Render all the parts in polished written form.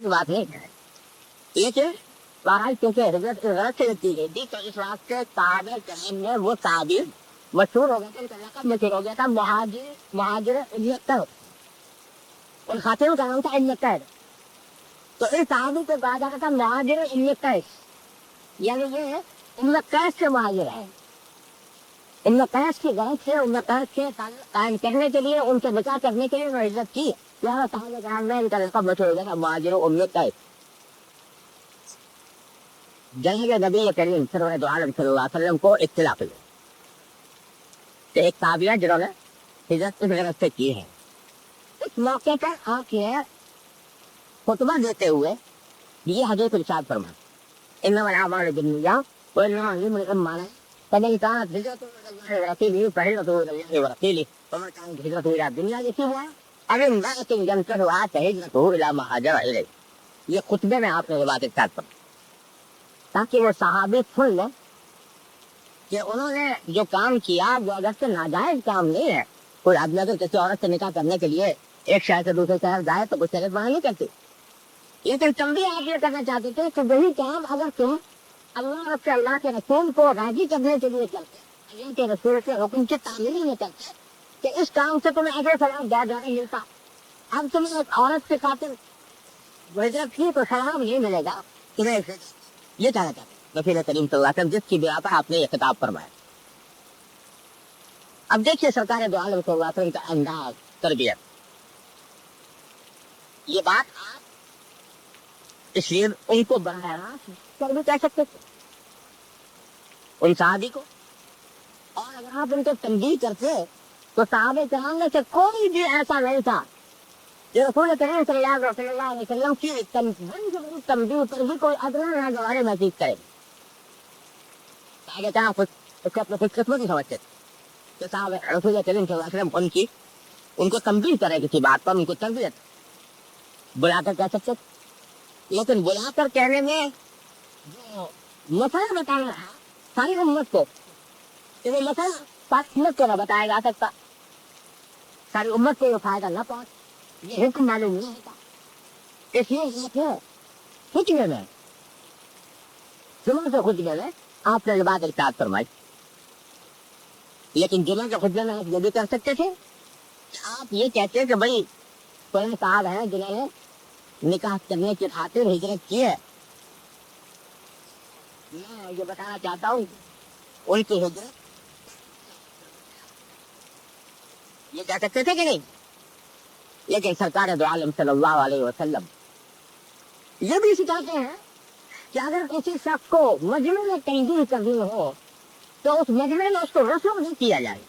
کی بات نہیں ہے، لیکن بہرحال کیونکہ حضرت غلط سے کی گئی تھی تو اس واسطے صحابہ کرام میں وہ تعبیر مشہور ہو گیا تھا، ان کا لقب مشہور ہو گیا تھا مہاجر ابن قیس، اور خاتون کا نام تھا ابن قیس، تو اس صحابی کو کہا جاتا تھا مہاجر ابن قیس، یعنی یہ ابن قیس سے مہاجر ہے، ابن قیس کی غلط سے ابن قیس کے قائم کرنے کے لیے، ان سے بچا کرنے کے لیے انہوں نے عزت کی، لہٰذا صحابہ کرام میں ان کا لقب مشہور ہو گیا تھا مہاجر ابن قیس۔ جنگ نبی کریم سرورت عالم صلی اللہ علیہ وسلم کو اختلاف ہوئی کہ ایک تابعہ جنہوں نے ہجرت اس غرض سے کی ہے، اس موقع پر آ کے خطبہ دیتے ہوئے یہ حدیث ارشاد فرمایا انما الاعمال بالنیات وانما لامرئ ما نوى فمن كانت هجرته الى الله ورسوله فهجرته الى الله ورسوله ومن كانت هجرته الى الدنيا يصيبها او امرأة ينكحها فهجرته الى ما هاجر اليه۔ یہ خطبے میں آپ نے یہ بات ارشاد فرمائی تاکہ وہ صحابی سن لیں کہ انہوں نے جو کام کیا وہ اگر سے ناجائز کام نہیں ہے، کوئی آدمی اگر کسی عورت سے نکاح کرنے کے لیے ایک شہر سے دوسرے شہر جائے تو کوئی شرط منع نہیں کرتی، لیکن تنبیہ آپ یہ کرنا چاہتے تھے کہ وہی کام اگر تم اللہ کے رسول کو راضی کرنے کے لیے کرتے، اللہ کے رسول کے حکم کی تعمیل میں کرتے کہ اس کام سے تمہیں اجر ثواب زیادہ نہیں ملتا، اب تم ایک عورت سے خاطر ہجرت کی تو ثواب نہیں ملے گا تمہیں، یہ کہنا چاہتے ہیں رسول کریم صلی اللہ علیہ وسلم جس کی بنا پر آپ نے یہ خطاب فرمایا۔ اب دیکھیے سرکار دو عالم صلی اللہ علیہ وسلم کا انداز تربیت، یہ بات آپ اس لیے ان کو براہ راست کر بھی کہہ سکتے تھے ان صحابی کو، اور اگر آپ ان کو تنبیہ کرتے تو صحابہ کرام میں سے کوئی بھی ایسا نہیں تھا جو رسول کریم صلی اللہ علیہ وسلم کی تنبیہ پر بھی کوئی ادنا ناگواری محسوس کرے، صحابہ کرام اس کو اپنے خوش قسمتی سمجھتے تھے کہ صاحب رسول کریم صلی اللہ علیہ وسلم ان کو تنبیہ کرے کسی بات پر، ان کو تربیت بلا کر کہہ سکتے تھے، لیکن بلا کر کہنے میں جو مسئلہ بتانا ہے ساری امت کو کہ وہ مسئلہ ساری امت کو نہ بتایا جا سکتا، ساری امت کو یہ فائدہ نہ پہنچ، یہ حکم معلوم نہیں ہوتا، اس لیے خطبے میں جمعہ سے خطبے میں آپ نے یہ بات ارشاد فرمائی، لیکن جمعہ کے خطبے میں آپ یہ بھی کر سکتے تھے کہ آپ یہ کہتے کہ بھائی کوئی صاحب ہیں جنہوں نے نکاح کرنے کی خاطر ہجرت کی ہے، میں یہ بتانا چاہتا ہوں ان کی ہجرت، یہ کہہ سکتے تھے کہ نہیں، لیکن سرکار دو عالم صلی اللہ علیہ وسلم یہ بھی سکھاتے ہیں کہ اگر کسی شخص کو مجمع میں تنظیم کرنی ہو تو اس مجمع میں اس کو رسم نہیں کیا جائے،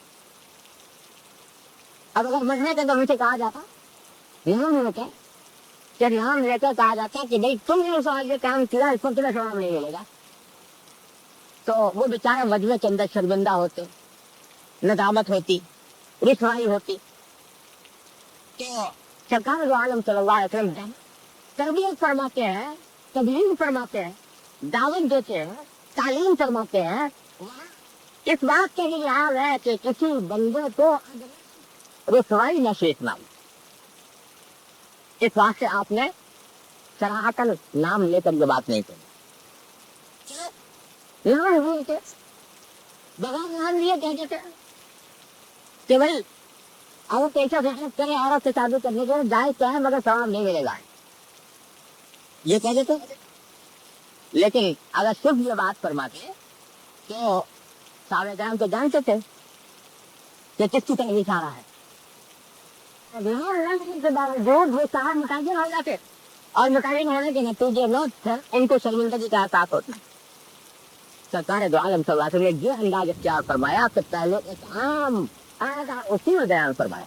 اب اگر مجمع کے اندر سے کہا جاتا نام لے کے نام لے کر کہا جاتا کہ بھائی تم نے اس آگے کام کیا اس کو تمہیں ثواب نہیں ملے گا، تو وہ بیچارے مجمع کے اندر شرمندہ ہوتے، ندامت ہوتی، رسوائی ہوتی، تو سرکار دو عالم صلی اللہ علیہ وسلم تربیت فرماتے ہیں، تبلیغ فرماتے ہیں، دعوت دیتے ہیں، تعلیم فرماتے ہیں، اس بات کے لیے آ ہے کہ کسی بندے کو رسوائی نصیب نہ ہو، اس واسطے آپ نے صراحتاً نام لے کر یہ بات نہیں کہی، نام لیے تھے بغیر نام لیے کہتے تھے کہ بھائی عورت ایسا فیصلہ کرے عورت سے شادی کرنے کے لیے جائز تو ہے مگر ثواب نہیں ملے گا، یہ کہتے تھے، لیکن اگر صرف یہ بات فرماتے تو صحابہ کرام تو جانتے تھے کہ کس کی طرف اشارہ ہے، کے باوجود وہ صاحب متعین ہو جاتے اور متعین ہونے کے نتیجے میں ان کو شرمندگی کا احساس ہوتا۔ سرکار دو عالم صلی اللہ علیہ وسلم نے یہ انداز اختیار فرمایا کہ پہلے ایک عام اسی میں بیان فرمایا،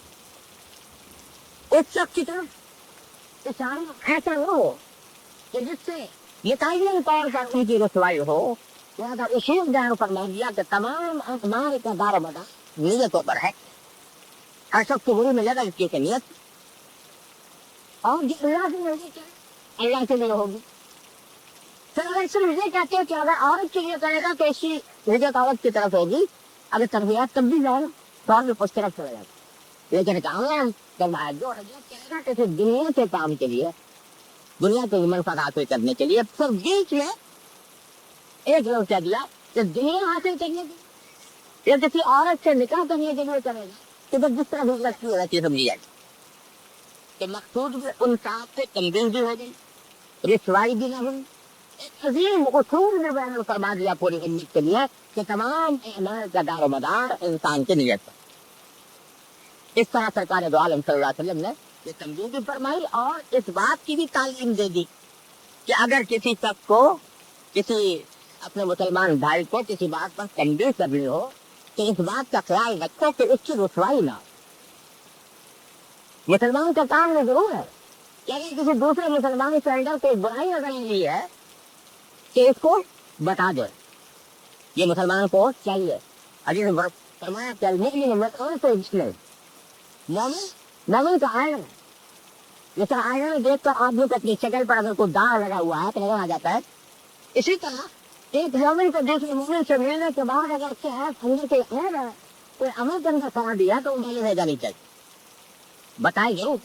ایک شخص کی طرف اشارہ ایسا نہ ہو کہ جس سے یہ تعین طور پر ان کی رسوائی ہو، لہٰذا اسی میں بیان فرما دیا کہ تمام اعمال کا دار و مدار نیتوں پر ہے، ہر شخص کو وہی ملے گا اس کی نیت، اور جو اللہ سے ملے گا اللہ سے ملے ہوگی، پھر اگر صرف یہ کہتے ہیں کہ اگر عورت کے لیے کرے گا تو اس کی ہجرت عورت کی طرف ہوگی، اگر تربیت تب بھی جائے تو اور بھی اس طرف چلے جاتا، لیکن کام فرمایا جو ہجرت کرے گا کسی دنیا کے کام کے لیے دنیا کے منفعت حاصل کرنے کے لیے، پھر بیچ میں ایک لوگ کہہ دیا کہ دنیا حاصل کرنے کی یا کسی عورت سے نکاح کرنے کے لیے کرے گا، تو بس جس طرح بھی لگتی ہونا چاہیے سمجھی جائے کہ مقصود میں ان صاحب سے تنبیہ بھی ہو گئی، رسوائی بھی نہ ہوئی، ایک عظیم اصول میں بیان فرما دیا پوری امت کے لیے کہ تمام اعمال کا دار و مدار انسان کی نیت پر۔ اس طرح سرکار دو عالم صلی اللہ علیہ وسلم نے یہ تنبیہ بھی فرمائی اور اس بات کی بھی تعلیم دے دی کہ اگر کسی شخص کو، کسی اپنے مسلمان بھائی کو کسی بات پر تنبیہ کرنی ہو تو اس بات کا خیال رکھو کہ اس کی رسوائی نہ ہو۔ مسلمان کا کام میں ضرور ہے کہ اگر کسی دوسرے مسلمان کے اندر کوئی برائی نظر آ رہی ہے کہ اس کو بتا دے، یہ مسلمان کو چاہیے۔ حدیث میں فرمایا کہ المؤمن مرآۃ المسلم، مومن کا آئینہ ہے۔ جیسے آئینہ میں دیکھ کر آدمی کو اپنی شکل پر اگر کوئی داغ لگا ہوا ہے تو نظر آ جاتا ہے، اسی طرح ایک مومن کو دوسرے مومن سے ملنے کے بعد اگر اس کے ہاتھ اندر کے عیب ہے، کوئی عمل کرنے کا کرا دیا تو انہیں بھیجا نہیں چاہیے، بتائے ضرور،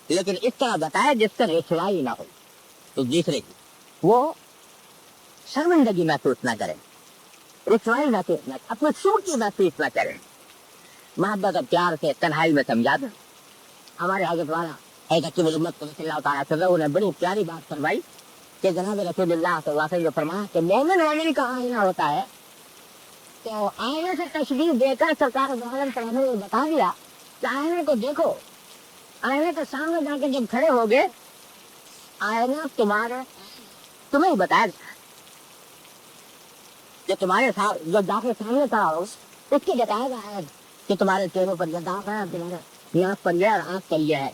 لیکن اس طرح بتائے جس سے رسوائی نہ ہو، تو دوسرے کی وہ شرمندگی محسوس نہ کرے، رسوائی محسوس نہ، اپنے سور کی محسوس نہ کرے، محبت اور پیار سے تنہائی میں سمجھا دیں۔ ہمارے حضرت والا حضرت محمد صلی اللہ تعالیٰ علیہ وسلم نے بڑی پیاری بات فرمائی کہ جناب رسول اللہ صلی اللہ علیہ وسلم نے فرمایا کہ مومن مومن کا آئینہ ہوتا ہے، تو آئینے سے تشبیہ دے کر سرکار دو عالم صلی اللہ علیہ وسلم نے بتا دیا کہ آئینے کو دیکھو، آئینے کے سامنے جا کے جب کھڑے ہوگے آئینہ تمہیں بتائے گا کہ تمہارے ساتھ جو جا کے سامنے کھڑا ہو اس کی بتائے گا کہ تمہارے چہروں پر یہ داغ ہے، تمہارے ناک پر یہ اور آنکھ پر یہ ہے۔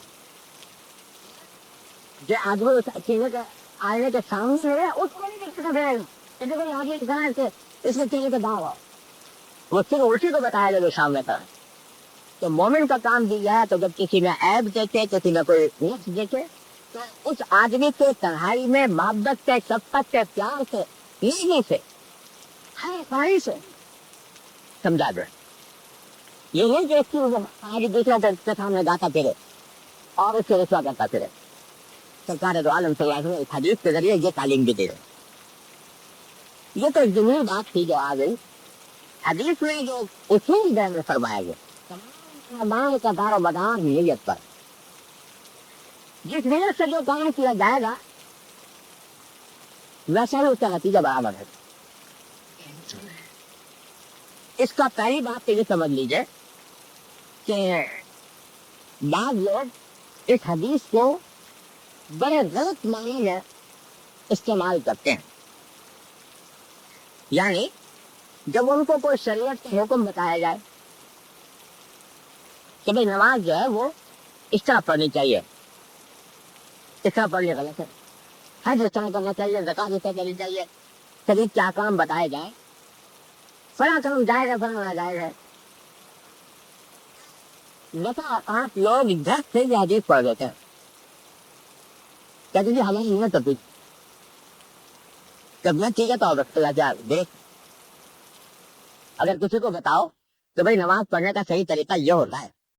جو آدمی اس چہرے کے آئینے کے سامنے ہے اس کو نہیں دیکھ سکتا ہے کہ اس میں چہرے کا داغ ہو، وہ صرف اسی کو بتایا گا جو سامنے کا۔ تو مومن کا کام بھی ہے تو جب کسی میں عیب دیکھے، کسی میں کوئی نقص دیکھے تو اس آدمی کے تنہائی میں محبت سے، شفقت سے، پیار سے، نیکی سے، ہر خواہی سے سمجھا دے۔ یہ نہیں کہ اس کی آج دوسرے کے سامنے گاتا پھرے اور اس سے رسوا کرتا پھرے۔ سرکار دو عالم صلی اللہ علیہ وسلم اس حدیث کے ذریعے یہ تعلیم بھی دے رہے۔ یہ تو ایک ضروری بات تھی جو آ گئی حدیث میں، جو اصول بیان فرمایا گیا تمام اعمال کا دار و مدار نیت پر، جس نیت سے جو کام کیا جائے گا ویسا ہی اس کا نتیجہ برابر ہے۔ اس کا پہلی بات تو یہ سمجھ لیجیے کہ بعض لوگ اس حدیث کو بڑے غلط معنی میں استعمال کرتے ہیں، یعنی جب ان کو کوئی شریعت کا حکم بتایا جائے کہ بھائی نماز جو ہے وہ اس طرح پڑھنی چاہیے، اس طرح پڑھنے غلط ہے، حج اس طرح کرنا چاہیے، زکوٰۃ اس طرح کرنی چاہیے، شریعت کے احکام بتائے جائیں، فلاں کام جائز ہے، فلاں ناجائز ہے، بتا آپ لوگ گھر سے یہ حدیث پڑھ دیتے ہیں، کہتے ہیں ہماری نیت ہوتی جب میں ٹھیک ہے تو دیکھ اگر کسی کو بتاؤ کہ بھائی نماز پڑھنے کا صحیح طریقہ یہ ہوتا ہے